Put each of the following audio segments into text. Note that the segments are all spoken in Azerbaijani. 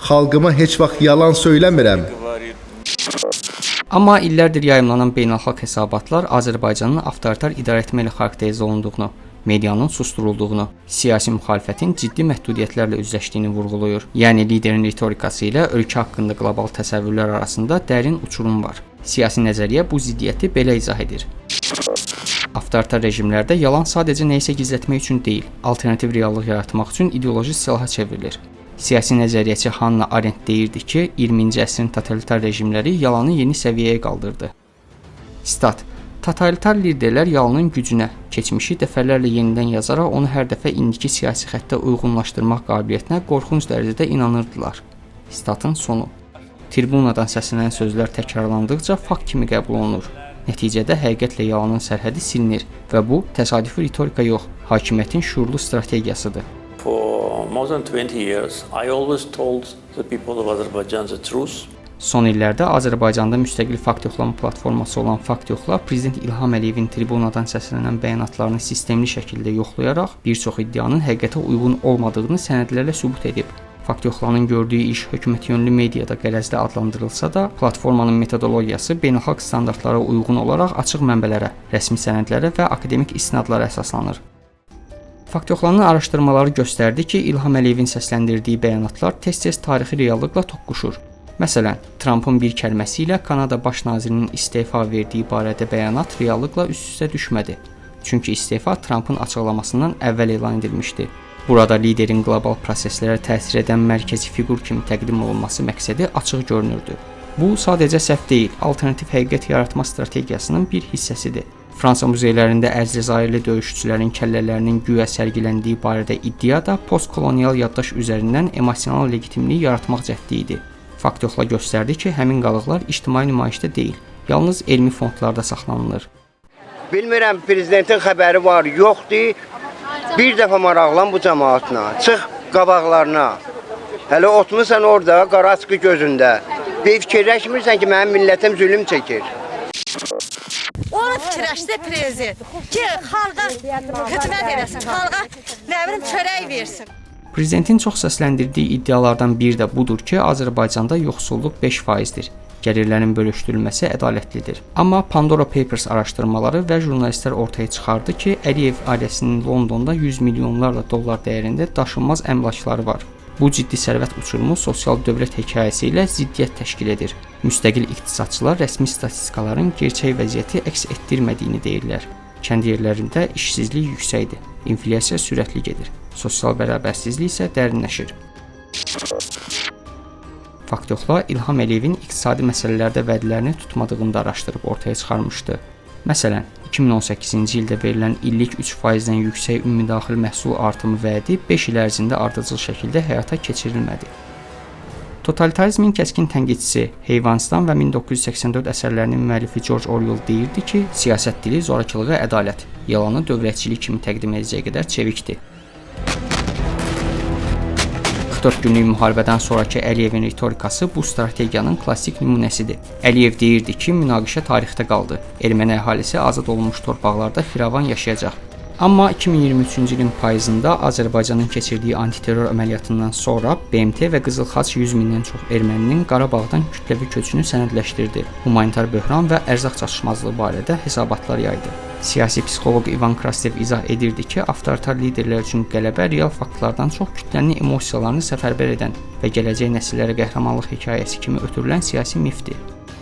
Xalqıma heç vaxt yalan söyləmirəm. Amma illərdir yayımlanan beynəlxalq hesabatlar Azərbaycanın avtoritar idarəetmə ilə xarakterizə olunduğunu, medianın susturulduğunu, siyasi müxalifətin ciddi məhdudiyyətlərlə üzləşdiyini vurğulayır. Yəni liderin ritorikası ilə ölkə haqqında qlobal təsəvvürlər arasında dərin uçurum var. Siyasi nəzəriyyə bu ziddiyyəti belə izah edir. Avtoritar rejimlərdə yalan sadəcə nəyisə gizlətmək üçün deyil, alternativ reallıq yaratmaq üçün ideoloji silaha çevrilir. Siyasi nəzəriyyəçi Hannah Arendt deyirdi ki, 20-ci əsrin totalitar rejimləri yalanı yeni səviyyəyə qaldırdı. Stat: Totalitar liderlər yalanın gücünə, keçmişi dəfələrlə yenidən yazaraq onu hər dəfə indiki siyasi xəttə uyğunlaşdırmaq qabiliyyətinə qorxunc dərəcədə inanırdılar. Statın sonu. Tribunadan səslənən sözlər təkrarlandıqca fakt kimi qəbul olunur. Nəticədə həqiqətlə yalanın sərhədi silinir və bu təsadüfi ritorika yox, hakimiyyətin şuurlu strategiyasıdır. For more than 20 years, I always told the people of Azerbaijan the truth. Son illərdə Azərbaycanda müstəqil fakt yoxlama platforması olan Fakt Yoxla Prezident İlham Əliyevin tribunadan səslənən bəyanatlarını sistemli şəkildə yoxlayaraq bir çox iddianın həqiqətə uyğun olmadığını sənədlərlə sübut edib. Fakt Yoxlanın gördüyü iş hökumətyönlü mediada qərəzli adlandırılsa da, platformanın metodologiyası beynəlxalq standartlara uyğun olaraq açıq mənbələrə, rəsmi sənədlərə və akademik istinadlara əsaslanır. Fakt Yoxlanın araşdırmaları göstərdi ki, İlham Əliyevin səsləndirdiyi bəyanatlar tez-tez tarixi reallıqla toqquşur. Məsələn, Trumpın bir kəlməsi ilə Kanada baş nazirinin istefa verdiyi barədə bəyanat reallıqla üst-üstə düşmədi. Çünki istefa Trumpın açıqlamasından əvvəl elan edilmişdi. Burada liderin qlobal proseslərə təsir edən mərkəzi fiqur kimi təqdim olunması məqsədi açıq görünürdü. Bu sadəcə səhv deyil, alternativ həqiqət yaratma strategiyasının bir hissəsidir. Fransa muzeylərində ərz-Cəzairli döyüşçülərin kəllələrinin güya sərgiləndiyi barədə iddia da postkolonial yaddaş üzərindən emosional legitimlik yaratmaq cəhdi idi. Fakt Yoxla göstərdi ki, həmin qalıqlar ictimai nümayişdə deyil, yalnız elmi fondlarda saxlanılır. Bilmirəm, prezidentin xəbəri var, yoxdur. Bir dəfə maraqlan bu cəmaatına, çıx qabaqlarına. Hələ otmusan orada, qaraçqı gözündə. Bir fikirləşmirsən ki, mənim millətim zülüm çəkir. Onu fikirləşdi prezident ki, xalqa xidmət eləsin, xalqa nə bilim çörək versin. Prezidentin çox səsləndirdiyi iddialardan biri də budur ki, Azərbaycanda yoxsulluq 5%-dir. Gəlirlərin bölüşdürülməsi ədalətlidir. Amma Pandora Papers araşdırmaları və jurnalistlər ortaya çıxardı ki, Əliyev ailəsinin Londonda 100 milyonlarla dollar dəyərində daşınmaz əmlakları var. Bu ciddi sərvət uçurumu sosial dövlət hekayəsi ilə ziddiyyət təşkil edir. Müstəqil iqtisadçılar rəsmi statistikaların gerçək vəziyyəti əks etdirmədiyini deyirlər. Kənd yerlərində işsizlik yüksəkdir, inflyasiya sürətli gedir, sosial bərabərsizlik isə dərinləşir. Fakt Yoxla İlham Əliyevin iqtisadi məsələlərdə vədlərini tutmadığını da araşdırıb ortaya çıxarmışdı. Məsələn, 2018-ci ildə verilən illik 3%-dən yüksək ümumdaxili məhsul artımı vədi 5 il ərzində ardıcıl şəkildə həyata keçirilmədi. Totalitarizmin kəskin tənqidçisi Heyvanistan və 1984 əsərlərinin müəllifi George Orwell deyirdi ki, siyasət dili zorakılığı ədalət, yalanı dövrətçilik kimi təqdim edəcəyə qədər çevikdir. 44 günlük müharibədən sonraki Əliyevin ritorikası bu strategiyanın klassik nümunəsidir. Əliyev deyirdi ki, münaqişə tarixdə qaldı. Erməni əhalisi azad olunmuş torpaqlarda firavan yaşayacaq. Amma 2023-cü ilin payızında Azərbaycanın keçirdiyi antiterror əməliyyatından sonra BMT və Qızıl Xaç 100 mindən çox erməninin Qarabağdan kütləvi köçünü sənədləşdirdi. Humanitar böhran və ərzaq çatışmazlığı barədə hesabatlar yaydı. Siyasi psixoloq İvan Krastev izah edirdi ki, avtoritar liderlər üçün qələbə real faktlardan çox kütlənin emosiyalarını səfərbər edən və gələcək nəsillərə qəhrəmanlıq hekayəsi kimi ötürülən siyasi mifdir.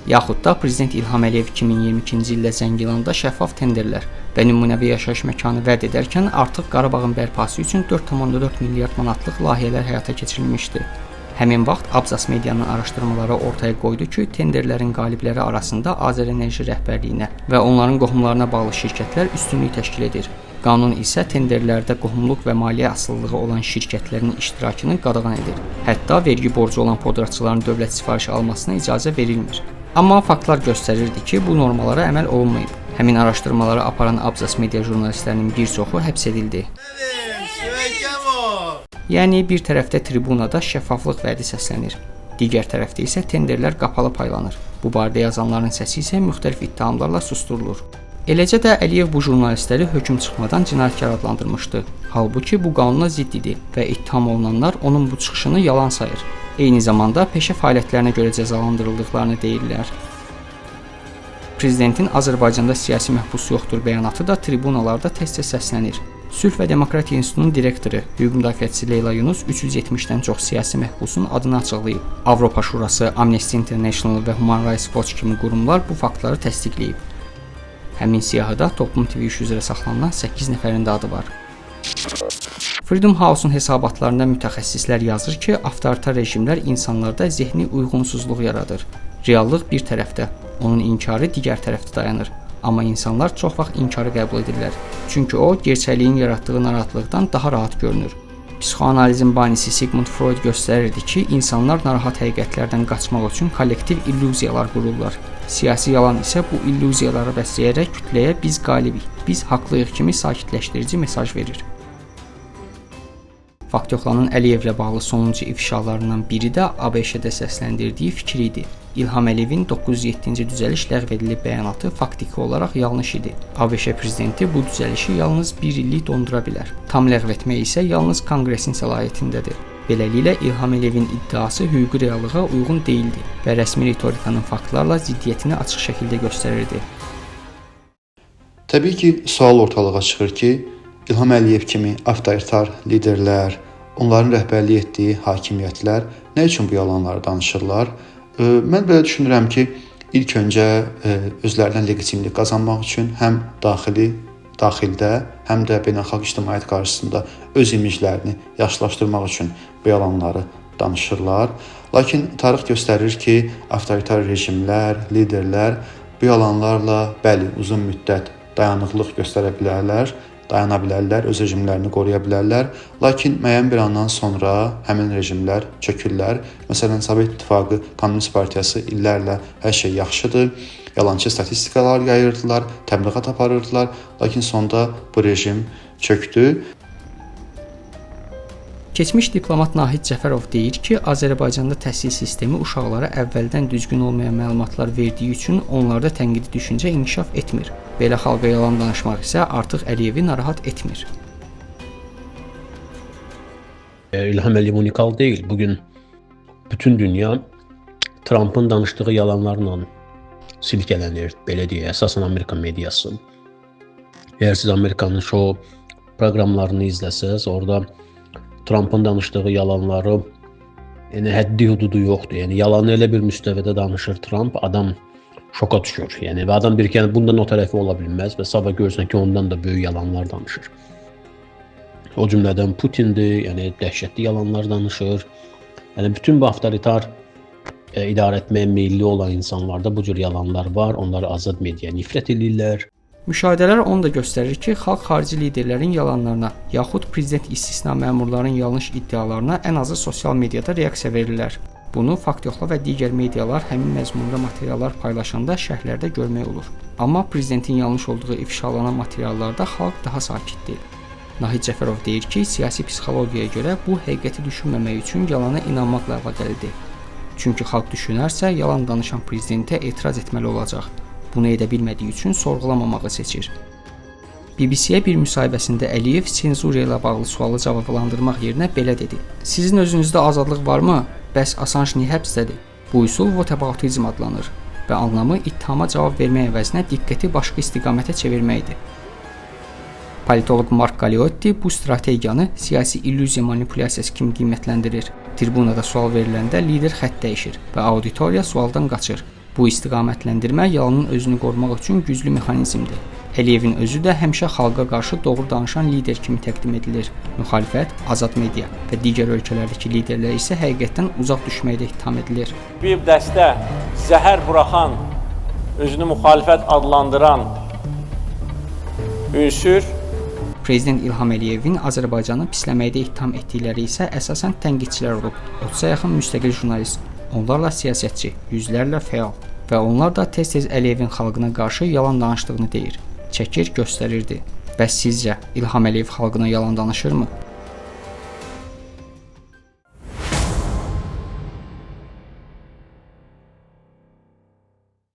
Yaxud da Prezident İlham Əliyev 2022-ci ildə Zəngilanda şəffaf tenderlər və nümunəvi yaşayış məkanı vəd edərkən artıq Qarabağın bərpası üçün 4,4 milyard manatlıq layihələr həyata keçirilmişdi. Həmin vaxt Abzas medianın araşdırmaları ortaya qoydu ki, tenderlərin qalibləri arasında Azərenerji rəhbərliyinə və onların qohumlarına bağlı şirkətlər üstünlük təşkil edir. Qanun isə tenderlərdə qohumluq və maliyyə asılılığı olan şirkətlərin iştirakını qadağan edir. Hətta vergi borcu olan podratçıların dövlət sifarişi almasına icazə verilmir. Amma faktlar göstərirdi ki, bu normalara əməl olunmayıb. Həmin araşdırmaları aparan Abzas media jurnalistlərinin bir çoxu həbs edildi. Yəni bir tərəfdə tribunada şəffaflıq vədi səslənir, digər tərəfdə isə tenderlər qapalı paylanır. Bu barədə yazanların səsi isə müxtəlif ittihamlarla susturulur. Eləcə də Əliyev bu jurnalistləri hökm çıxmadan cinayətkar adlandırmışdı. Halbuki bu qanuna zidd idi və ittiham olunanlar onun bu çıxışını yalan sayır. Eyni zamanda peşə fəaliyyətlərinə görə cəzalandırıldıqlarını deyirlər. Prezidentin Azərbaycanda siyasi məhbus yoxdur bəyanatı da tribunalarda tez-tez səslənir. Sülh və Demokratiya İnstitutunun direktoru, hüquq müdafiəçisi Leyla Yunus 370-dən çox siyasi məhbusun adını açıqlayıb. Avropa Şurası, Amnesty International və Human Rights Watch kimi qurumlar bu faktları təsdiqləyib. Həmin siyahıda Toplum TV iş üzrə saxlanılan 8 nəfərin də adı var. Freedom House-un hesabatlarında mütəxəssislər yazır ki, avtoritar rejimlər insanlarda zehni uyğunsuzluq yaradır. Reallıq bir tərəfdə, onun inkarı digər tərəfdə dayanır. Amma insanlar çox vaxt inkarı qəbul edirlər. Çünki o, gerçəkliyin yaratdığı narahatlıqdan daha rahat görünür. Psixoanalizin banisi Sigmund Freud göstərirdi ki, insanlar narahat həqiqətlərdən qaçmaq üçün kollektiv illüziyalar qururlar. Siyasi yalan isə bu illüziyaları bəsləyərək kütləyə biz qalibik, biz haqlıyıq kimi sakitləşdirici mesaj verir. Faktoxlanın Əliyevlə bağlı sonuncu ifşalarından biri də ABŞ-də səsləndirdiyi fikir idi. İlham Əliyevin 907-ci düzəliş ləğv edilib bəyanatı faktiki olaraq yanlış idi. ABŞ prezidenti bu düzəlişi yalnız bir illik dondura bilər. Tam ləğv etmək isə yalnız Konqresin səlahiyyətindədir. Beləliklə, İlham Əliyevin iddiası hüquqi reallığa uyğun deyildi və rəsmi ritorikanın faktlarla ziddiyyətini açıq şəkildə göstərirdi. Təbii ki, sual ortalığa çıxır ki, İlham Əliyev kimi avtoritar liderlər, onların rəhbərlik etdiyi hakimiyyətlər nə üçün bu yalanları danışırlar? Mən belə düşünürəm ki, ilk öncə özlərindən legitimlik qazanmaq üçün həm daxildə, həm də beynəlxalq ictimaiyyət qarşısında öz imiclərini yaxşılaşdırmaq üçün bu yalanları danışırlar. Lakin tarix göstərir ki, avtoritar rejimlər, liderlər bu yalanlarla bəli, uzun müddət dayanıqlıq göstərə bilərlər, dayana bilərlər, öz rejimlərini qoruya bilərlər. Lakin müəyyən bir andan sonra həmin rejimlər çökürlər. Məsələn, Sovet İttifaqı Kommunist Partiyası illərlə hər şey yaxşıdır, yalançı statistikalar yayırdılar, təbliğat aparırdılar. Lakin sonda bu rejim çöktü. Keçmiş diplomat Nahid Cəfərov deyir ki, Azərbaycanda təhsil sistemi uşaqlara əvvəldən düzgün olmayan məlumatlar verdiyi üçün onlarda tənqidi düşüncə inkişaf etmir. Belə xalqa yalan danışmaq isə artıq Əliyevi narahat etmir. İlham Əliyev unikal deyil. Bugün bütün dünya Trump'ın danışdığı yalanlarla silkelənir, belə deyək, əsasən Amerika mediası. Əgər siz Amerikanın show proqramlarını izləsəz, orada Trump'ın danışdığı yalanları həddi hududu yoxdur. Yəni yalanı elə bir müstəvidə danışır Trump, adam şoka düşür. Yəni və adam bir ki, bundan o tərəfi ola bilməz və sabah görürsən ki, ondan da böyük yalanlar danışır. O cümlədən Putindir, yəni dəhşətli yalanlar danışır. Yəni bütün bu avtoritar idarə etməyə meyilli olan insanlarda bu cür yalanlar var. Onları azad mediaya nifrət edirlər. Müşahidələr onu da göstərir ki, xalq xarici liderlərin yalanlarına, yaxud prezident istisna məmurların yanlış iddialarına ən azı sosial mediada reaksiya verirlər. Bunu Faktoxla və digər medialar həmin məzmunda materiallar paylaşanda şərhlərdə görmək olur. Amma prezidentin yanlış olduğu ifşalanan materiallarda xalq daha sakitdir. Nahid Cəfərov deyir ki, siyasi psixologiyaya görə bu həqiqəti düşünməmək üçün yalana inanmaqla əlaqəlidir. Çünki xalq düşünərsə, yalan danışan prezidentə etiraz etməli olacaq. Bunu edə bilmədiyi üçün sorğulamamağı seçir. BBC-yə bir müsahibəsində Əliyev senzuriya ilə bağlı sualı cavablandırmaq yerinə belə dedi: "Sizin özünüzdə azadlıq varmı? Bəs Assange niyə həbsdədir?" Bu üsul whataboutism adlanır və anlamı ittihama cavab vermək əvəzinə diqqəti başqa istiqamətə çevirməkdir. Politoloq Mark Galeotti bu strategiyanı siyasi illüziya manipulyasiyası kimi qiymətləndirir. Tribunada sual veriləndə lider xətt dəyişir və auditoriya sualdan qaçır. Bu istiqamətləndirmə yalanın özünü qorumaq üçün güclü mexanizmdir. Əliyevin özü də həmişə xalqa qarşı doğru danışan lider kimi təqdim edilir. Müxalifət, azad media və digər ölkələrdəki liderlər isə həqiqətdən uzaq düşməkdə ittiham edilir. Bir dəstə zəhər buraxan, özünü müxalifət adlandıran ünsür Prezident İlham Əliyevin Azərbaycanı pisləməkdə ittiham etdikləri isə əsasən tənqidçilər olub. 30-a yaxın müstəqil jurnalist, onlarla siyasətçi, yüzlərlə fəal və onlar da tez-tez Əliyevin xalqına qarşı yalan danışdığını deyir. Çəkir, göstərirdi. Bəs sizcə İlham Əliyev xalqına yalan danışırmı?